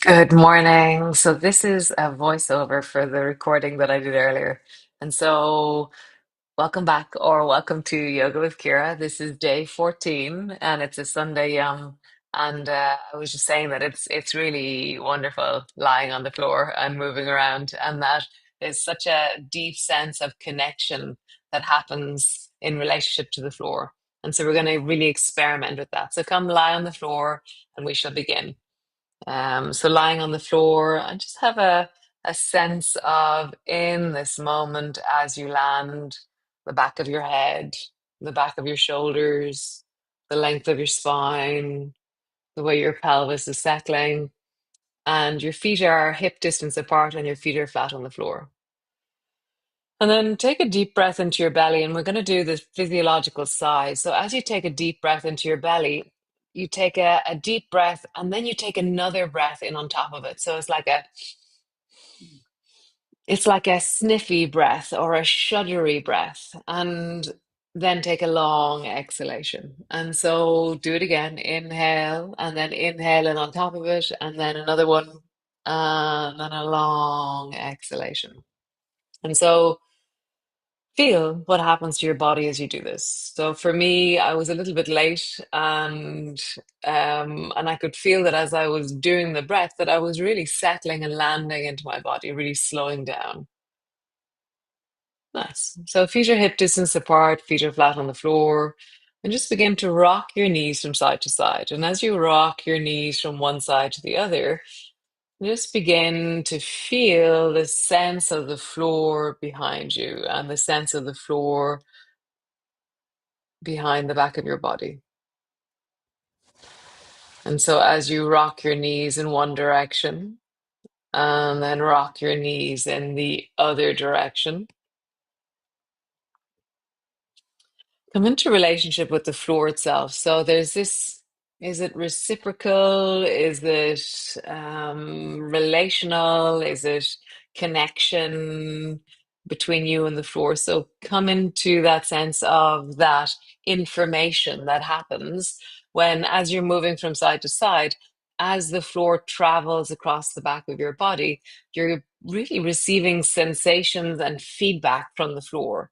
Good morning. So this is a voiceover for the recording that I did earlier. And so welcome back or welcome to Yoga with Ciara. This is day 14 and it's a Sunday and I was just saying that it's really wonderful lying on the floor and moving around and that there's such a deep sense of connection that happens in relationship to the floor. And so we're going to really experiment with that. So come lie on the floor and we shall begin. So lying on the floor and just have a sense of in this moment as you land the back of your head, the back of your shoulders, the length of your spine, the way your pelvis is settling, and your feet are hip distance apart and your feet are flat on the floor. And then take a deep breath into your belly, and we're going to do the physiological sigh. So as you take a deep breath into your belly, you take a deep breath, and then you take another breath in on top of it. So it's like a sniffy breath or a shuddery breath, and then take a long exhalation. And so do it again. Inhale, and then inhale in on top of it, and then another one, and then a long exhalation. And so feel what happens to your body as you do this. So for me, I was a little bit late and I could feel that as I was doing the breath that I was really settling and landing into my body, really slowing down. Nice. So feet are hip distance apart, feet are flat on the floor, and just begin to rock your knees from side to side. And as you rock your knees from one side to the other, just begin to feel the sense of the floor behind you and the sense of the floor behind the back of your body. And so as you rock your knees in one direction and then rock your knees in the other direction, come into relationship with the floor itself. So there's this, is it reciprocal? Is it relational? Is it connection between you and the floor? So come into that sense of that information that happens when, as you're moving from side to side, as the floor travels across the back of your body, you're really receiving sensations and feedback from the floor.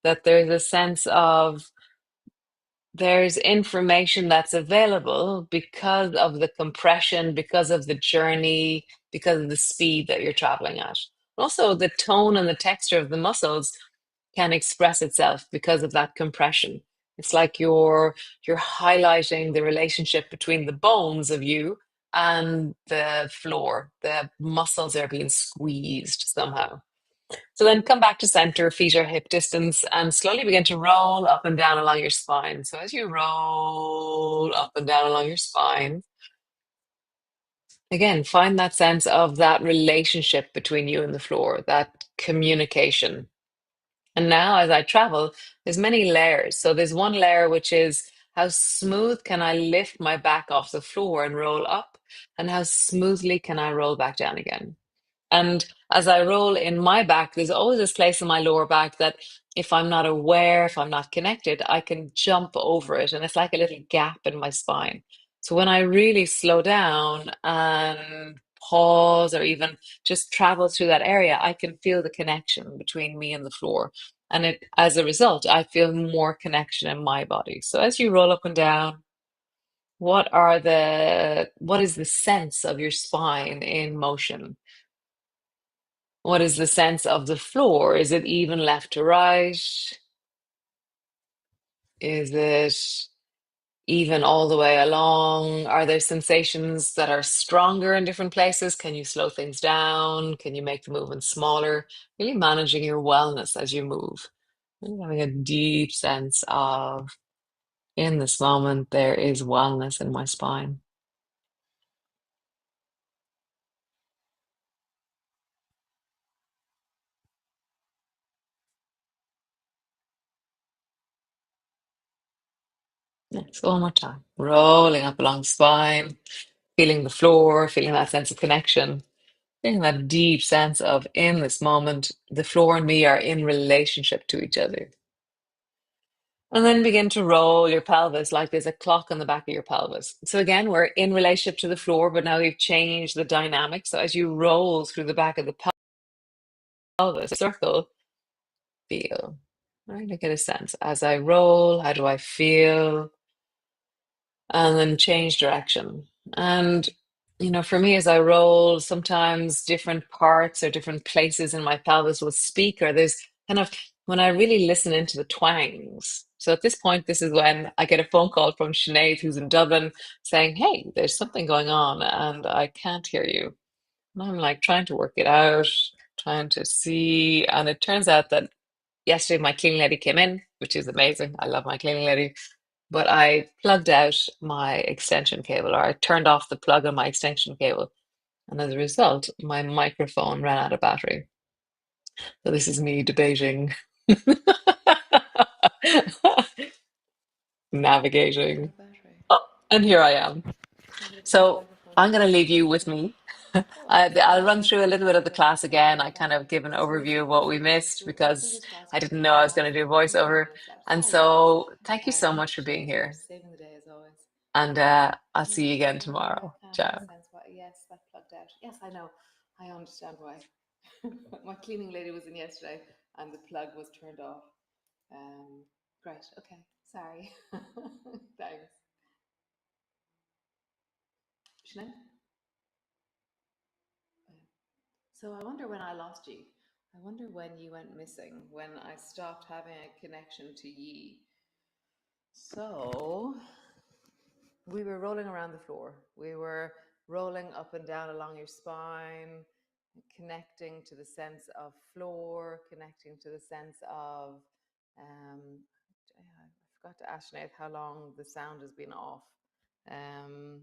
That there's a sense of there's information that's available because of the compression, because of the journey, because of the speed that you're traveling at. Also, the tone and the texture of the muscles can express itself because of that compression. It's like you're highlighting the relationship between the bones of you and the floor. The muscles are being squeezed somehow. So then come back to center, feet are hip distance, and slowly begin to roll up and down along your spine. So as you roll up and down along your spine, again, find that sense of that relationship between you and the floor, that communication. And now as I travel, there's many layers. So there's one layer which is how smooth can I lift my back off the floor and roll up, and how smoothly can I roll back down again. And as I roll in my back, there's always this place in my lower back that if I'm not aware, if I'm not connected, I can jump over it. And it's like a little gap in my spine. So when I really slow down and pause or even just travel through that area, I can feel the connection between me and the floor. And as a result, I feel more connection in my body. So as you roll up and down, what is the sense of your spine in motion? What is the sense of the floor? Is it even left to right? Is it even all the way along? Are there sensations that are stronger in different places? Can you slow things down? Can you make the movement smaller? Really managing your wellness as you move. Really having a deep sense of, in this moment, there is wellness in my spine. Next, one more time. Rolling up along the spine, feeling the floor, feeling that sense of connection. Getting that deep sense of in this moment, the floor and me are in relationship to each other. And then begin to roll your pelvis like there's a clock on the back of your pelvis. So again, we're in relationship to the floor, but now we've changed the dynamic. So as you roll through the back of the pelvis, circle, feel. Right, to get a sense. As I roll, how do I feel? And then change direction. And, for me, as I roll, sometimes different parts or different places in my pelvis will speak, or there's kind of when I really listen into the twangs. So at this point, this is when I get a phone call from Sinead, who's in Dublin, saying, "Hey, there's something going on and I can't hear you." And I'm like trying to work it out, trying to see. And it turns out that yesterday my cleaning lady came in, which is amazing. I love my cleaning lady. But I plugged out my extension cable, or I turned off the plug on my extension cable. And as a result, my microphone ran out of battery. So this is me debating, Ran navigating. out of battery. Oh, and here I am. Maybe because my So microphone I'm was going to off. leave you with me. Oh, I'll run okay. through a little bit of the class again. I kind of give an Sweet, overview of what we sweet. missed Well, because fingers crossed I for didn't know I was tomorrow. going to do a Anything voiceover. I missed out. And Oh, yes. so thank you so much for being Sinead, you're here. saving the day as always. And I'll see you again I tomorrow. can't make Ciao. sense why. Yes, that plugged out. Yes, I know. I understand why. My cleaning lady was in yesterday and the plug was turned off. Great. Okay. Sorry. Thanks. Sinead? So I wonder when I lost you. I wonder when you went missing, when I stopped having a connection to ye. So we were rolling around the floor. We were rolling up and down along your spine, connecting to the sense of floor, connecting to the sense of. I forgot to ask Sinead how long the sound has been off. Um,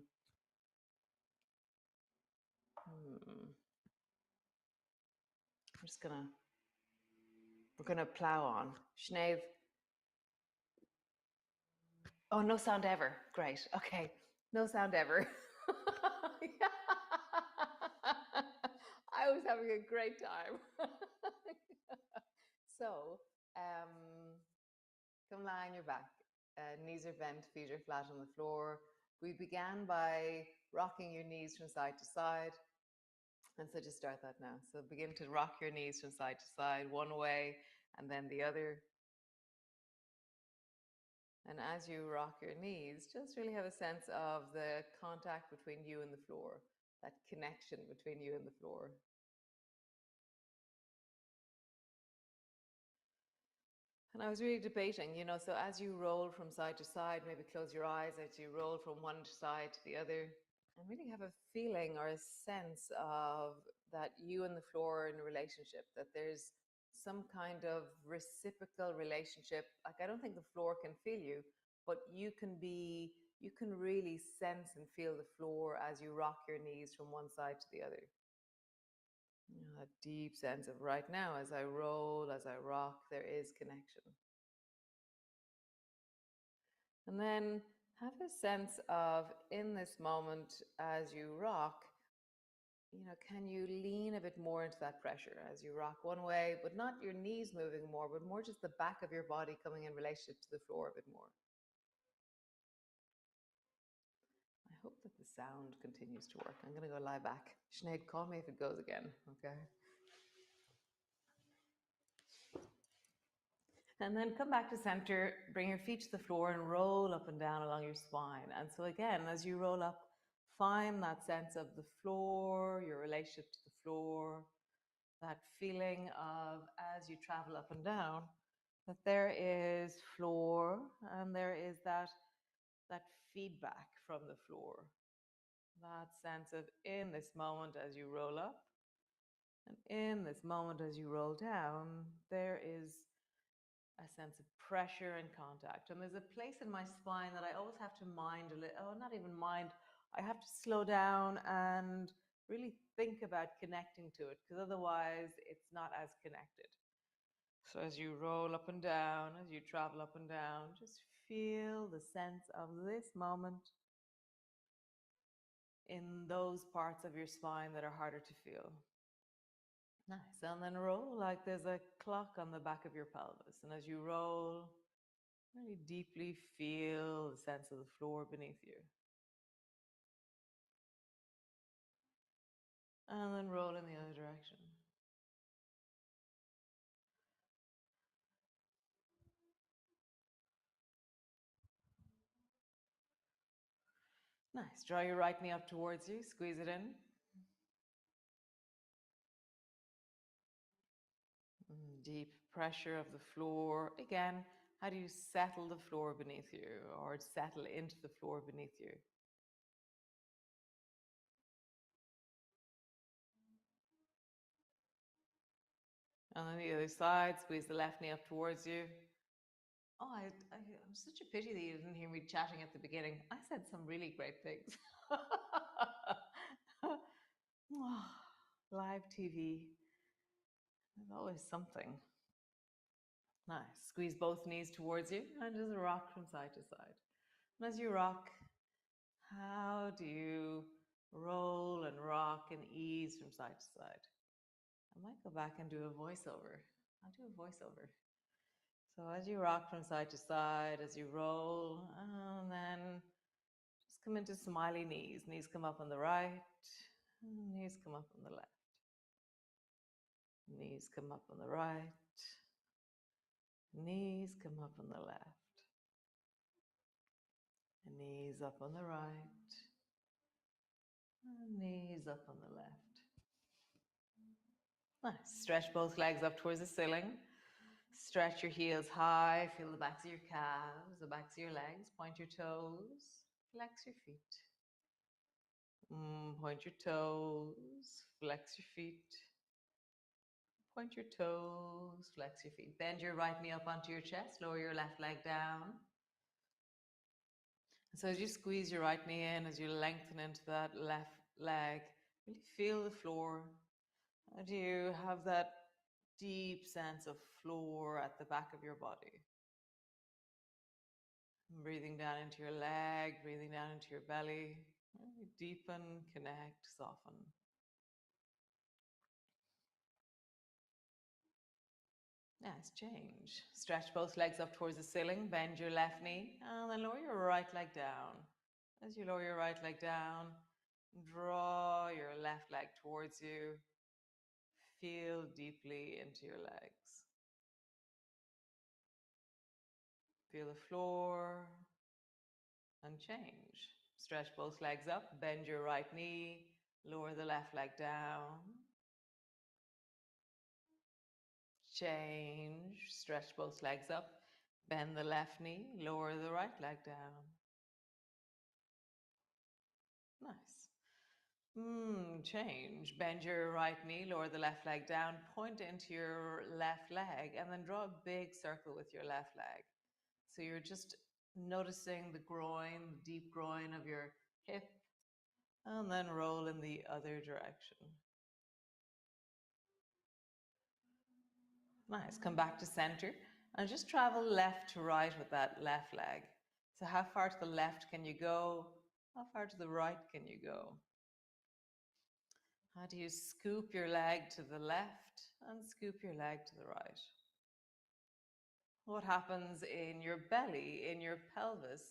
we're just gonna we're gonna plow on. Sinead. Oh, no sound ever. Great. Okay. No sound ever. I was having a great time. So, come lie on your back. Knees are bent, feet are flat on the floor. We began by rocking your knees from side to side. And so just start that now. So begin to rock your knees from side to side, one way and then the other. And as you rock your knees, just really have a sense of the contact between you and the floor, that connection between you and the floor. And I was really debating, so as you roll from side to side, maybe close your eyes as you roll from one side to the other, and really have a feeling or a sense of that you and the floor are in a relationship, that there's some kind of reciprocal relationship. Like, I don't think the floor can feel you, but you can really sense and feel the floor as you rock your knees from one side to the other. A deep sense of right now, as I roll, as I rock, there is connection. And then have a sense of in this moment as you rock, can you lean a bit more into that pressure as you rock one way, but not your knees moving more, but more just the back of your body coming in relationship to the floor a bit more. I hope that the sound continues to work. I'm going to go lie back. Sinead, call me if it goes again, okay? And then come back to center, bring your feet to the floor and roll up and down along your spine. And so again, as you roll up, find that sense of the floor, your relationship to the floor, that feeling of as you travel up and down, that there is floor and there is that feedback from the floor. That sense of in this moment as you roll up and in this moment as you roll down, there is a sense of pressure and contact. And there's a place in my spine that I always have to mind a little, not even mind, I have to slow down and really think about connecting to it, because otherwise it's not as connected. So as you roll up and down, as you travel up and down, just feel the sense of this moment in those parts of your spine that are harder to feel. Nice. And then roll like there's a clock on the back of your pelvis. And as you roll, Really deeply feel the sense of the floor beneath you. And then roll in the other direction. Nice. Draw your right knee up towards you, squeeze it in. Deep pressure of the floor. Again, how do you settle the floor beneath you or settle into the floor beneath you? And then the other side, squeeze the left knee up towards you. Oh, I'm such a pity that you didn't hear me chatting at the beginning. I said some really great things. Live TV. There's always something. Nice. Squeeze both knees towards you and just rock from side to side. And as you rock, how do you roll and rock and ease from side to side? I might go back and do a voiceover. I'll do a voiceover. So as you rock from side to side, as you roll, and then just come into smiley knees. Knees come up on the right, knees come up on the left. Knees come up on the right, knees come up on the left. Knees up on the right, knees up on the left. Nice. Stretch both legs up towards the ceiling. Stretch your heels high. Feel the backs of your calves, the backs of your legs. Point your toes. Flex your feet. Point your toes. Flex your feet. Point your toes. Flex your feet. Bend your right knee up onto your chest. Lower your left leg down. So as you squeeze your right knee in, as you lengthen into that left leg, really feel the floor. And you have that deep sense of floor at the back of your body. Breathing down into your leg, breathing down into your belly. Really deepen, connect, soften. Yes, change. Stretch both legs up towards the ceiling, bend your left knee, and then lower your right leg down. As you lower your right leg down, draw your left leg towards you. Feel deeply into your legs. Feel the floor and change. Stretch both legs up, bend your right knee, lower the left leg down. Change. Stretch both legs up, bend the left knee, lower the right leg down. Nice. Change. Bend your right knee, lower the left leg down, point into your left leg, and then draw a big circle with your left leg. So you're just noticing the groin, the deep groin of your hip, and then roll in the other direction. Nice. Come back to center and just travel left to right with that left leg. So how far to the left can you go? How far to the right can you go? How do you scoop your leg to the left and scoop your leg to the right? What happens in your belly, in your pelvis,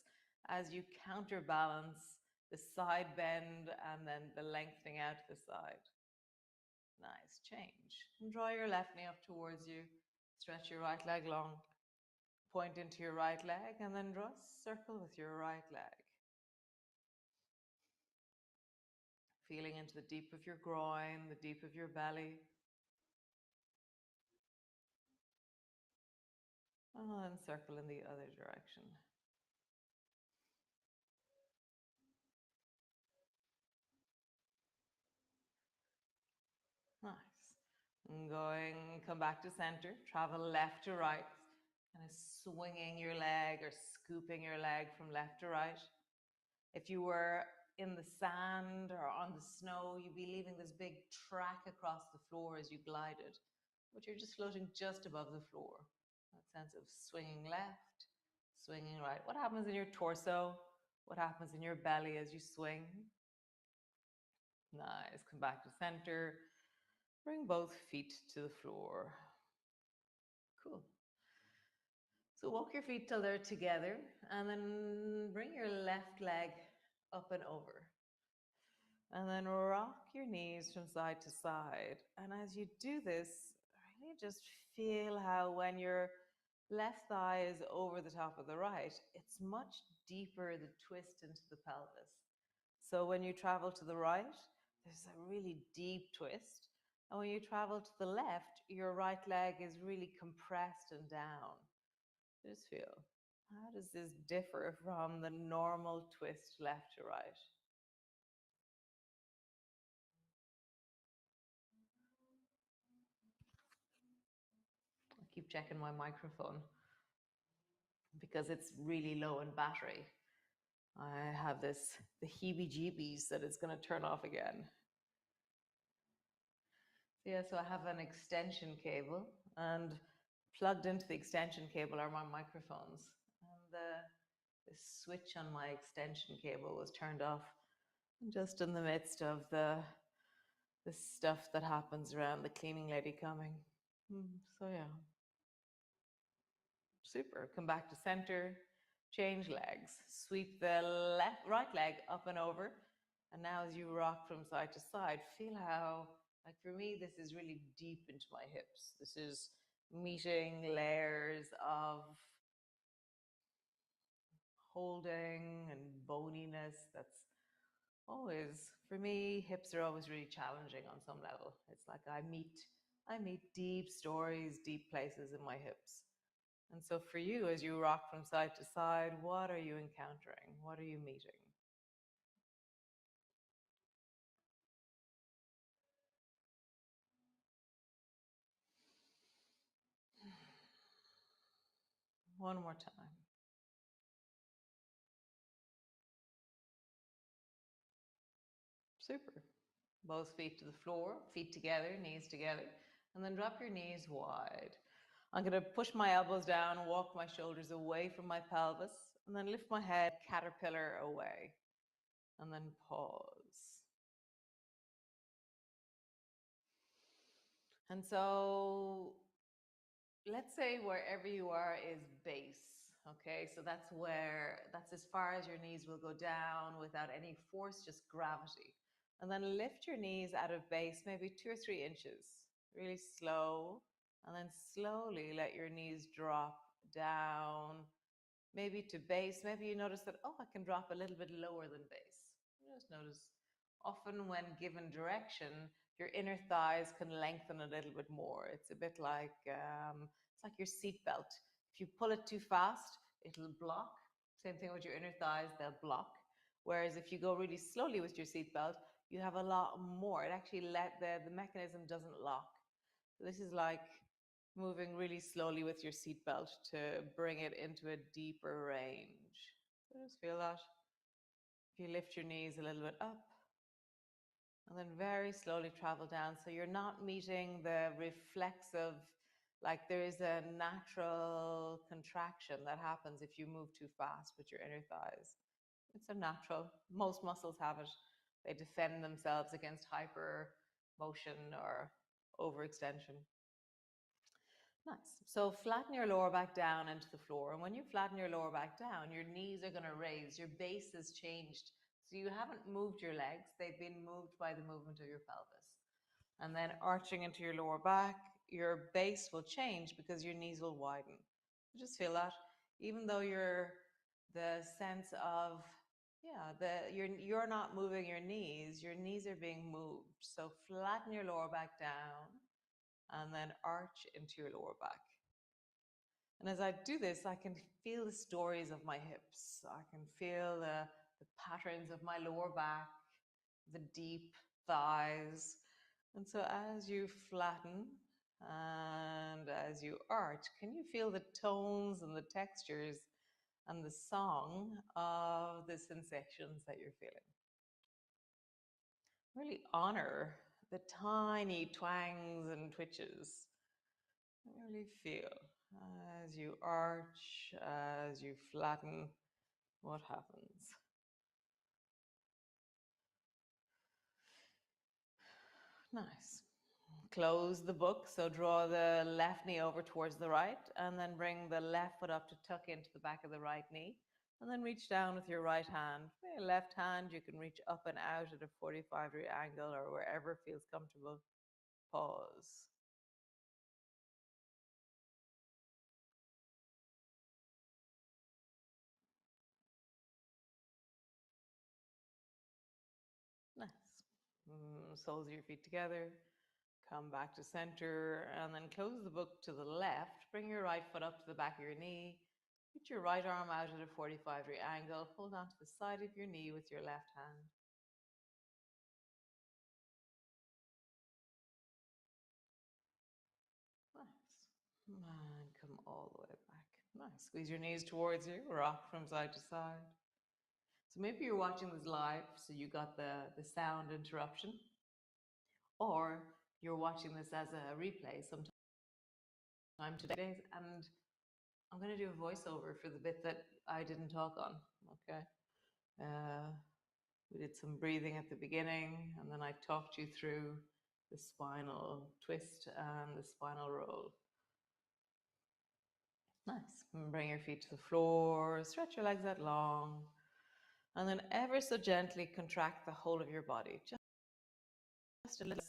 as you counterbalance the side bend and then the lengthening out to the side? Nice. Change. And draw your left knee up towards you. Stretch your right leg long. Point into your right leg and then draw a circle with your right leg. Feeling into the deep of your groin, the deep of your belly. And then circle in the other direction. Nice. And come back to center, travel left to right, kind of swinging your leg or scooping your leg from left to right. If you were in the sand or on the snow, you'd be leaving this big track across the floor as you glided, but you're just floating just above the floor. That sense of swinging left, swinging right. What happens in your torso? What happens in your belly as you swing? Nice. Come back to center. Bring both feet to the floor. Cool. So walk your feet till they're together and then bring your left leg up and over. And then rock your knees from side to side. And as you do this, really just feel how when your left thigh is over the top of the right, it's much deeper the twist into the pelvis. So when you travel to the right, there's a really deep twist. And when you travel to the left, your right leg is really compressed and down. Just feel. How does this differ from the normal twist left to right? I keep checking my microphone because it's really low in battery. I have the heebie-jeebies that it's going to turn off again. So yeah, so I have an extension cable, and plugged into the extension cable are my microphones. And the switch on my extension cable was turned off just in the midst of the stuff that happens around the cleaning lady coming. So yeah. Super. Come back to center, change legs. Sweep the right leg up and over. And now as you rock from side to side, feel how, like for me, this is really deep into my hips. This is meeting layers of holding and boniness. That's always, for me, hips are always really challenging on some level. It's like I meet deep stories, deep places in my hips. And so for you, as you rock from side to side, what are you encountering? What are you meeting? One more time. Super. Both feet to the floor, feet together, knees together, and then drop your knees wide. I'm going to push my elbows down, walk my shoulders away from my pelvis, and then lift my head, caterpillar away, and then pause. And so let's say wherever you are is base. Okay, so that's as far as your knees will go down without any force, just gravity. And then lift your knees out of base, maybe 2 or 3 inches, really slow. And then slowly let your knees drop down, maybe to base. Maybe you notice that, oh, I can drop a little bit lower than base. Just notice often when given direction, your inner thighs can lengthen a little bit more. It's a bit like it's like your seatbelt. If you pull it too fast, it'll block. Same thing with your inner thighs, they'll block. Whereas if you go really slowly with your seatbelt, you have a lot more. It actually the mechanism doesn't lock. So this is like moving really slowly with your seatbelt to bring it into a deeper range. So just feel that. If you lift your knees a little bit up, and then very slowly travel down. So you're not meeting the reflexive, like there is a natural contraction that happens if you move too fast with your inner thighs. It's a natural, most muscles have it. They defend themselves against hyper motion or overextension. Nice. So flatten your lower back down into the floor. And when you flatten your lower back down, your knees are going to raise. Your base has changed. So you haven't moved your legs. They've been moved by the movement of your pelvis. And then arching into your lower back, your base will change because your knees will widen. Just feel that. Even though the sense of, you're not moving your knees are being moved. So flatten your lower back down and then arch into your lower back. And as I do this, I can feel the stories of my hips. I can feel the patterns of my lower back, the deep thighs. And so as you flatten and as you arch, can you feel the tones and the textures and the song of the sensations that you're feeling? Really honor the tiny twangs and twitches. Really feel as you arch, as you flatten, what happens. Nice. close the book. So draw the left knee over towards the right, and then bring the left foot up to tuck into the back of the right knee. And then reach down with your right hand. Left hand, you can reach up and out at a 45-degree angle or wherever feels comfortable. Pause. Nice. Soles of your feet together. Come back to center and then close the book to the left. Bring your right foot up to the back of your knee. Put your right arm out at a 45-degree angle. Hold on to the side of your knee with your left hand. Nice. And come all the way back. Nice. Squeeze your knees towards you. Rock from side to side. So maybe you're watching this live, so you got the sound interruption. Or you're watching this as a replay sometime today. And I'm going to do a voiceover for the bit that I didn't talk on. Okay. We did some breathing at the beginning, and then I talked you through the spinal twist and the spinal roll. Nice. And bring your feet to the floor, stretch your legs out long, and then ever so gently contract the whole of your body. Just a little.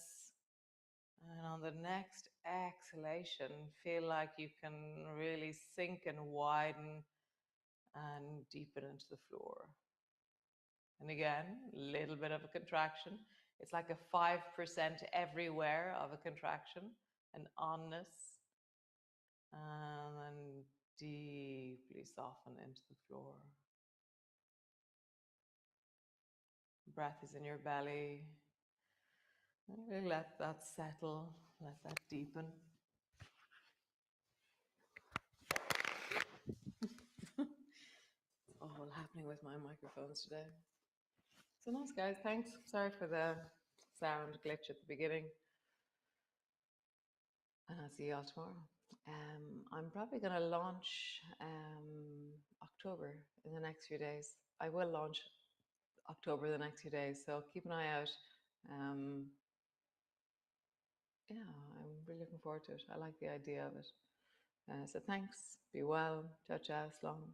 And on the next exhalation, feel like you can really sink and widen and deepen into the floor. And again, a little bit of a contraction. It's like a 5% everywhere of a contraction, an onness, and then deeply soften into the floor. Breath is in your belly. Let that settle, let that deepen. It's all happening with my microphones today. So nice, guys. Thanks. Sorry for the sound glitch at the beginning. And I'll see you all tomorrow. I'm probably going to launch October in the next few days. I will launch October the next few days, so keep an eye out. Yeah, I'm really looking forward to it. I like the idea of it. So thanks. Be well. Ciao, ciao. Slán.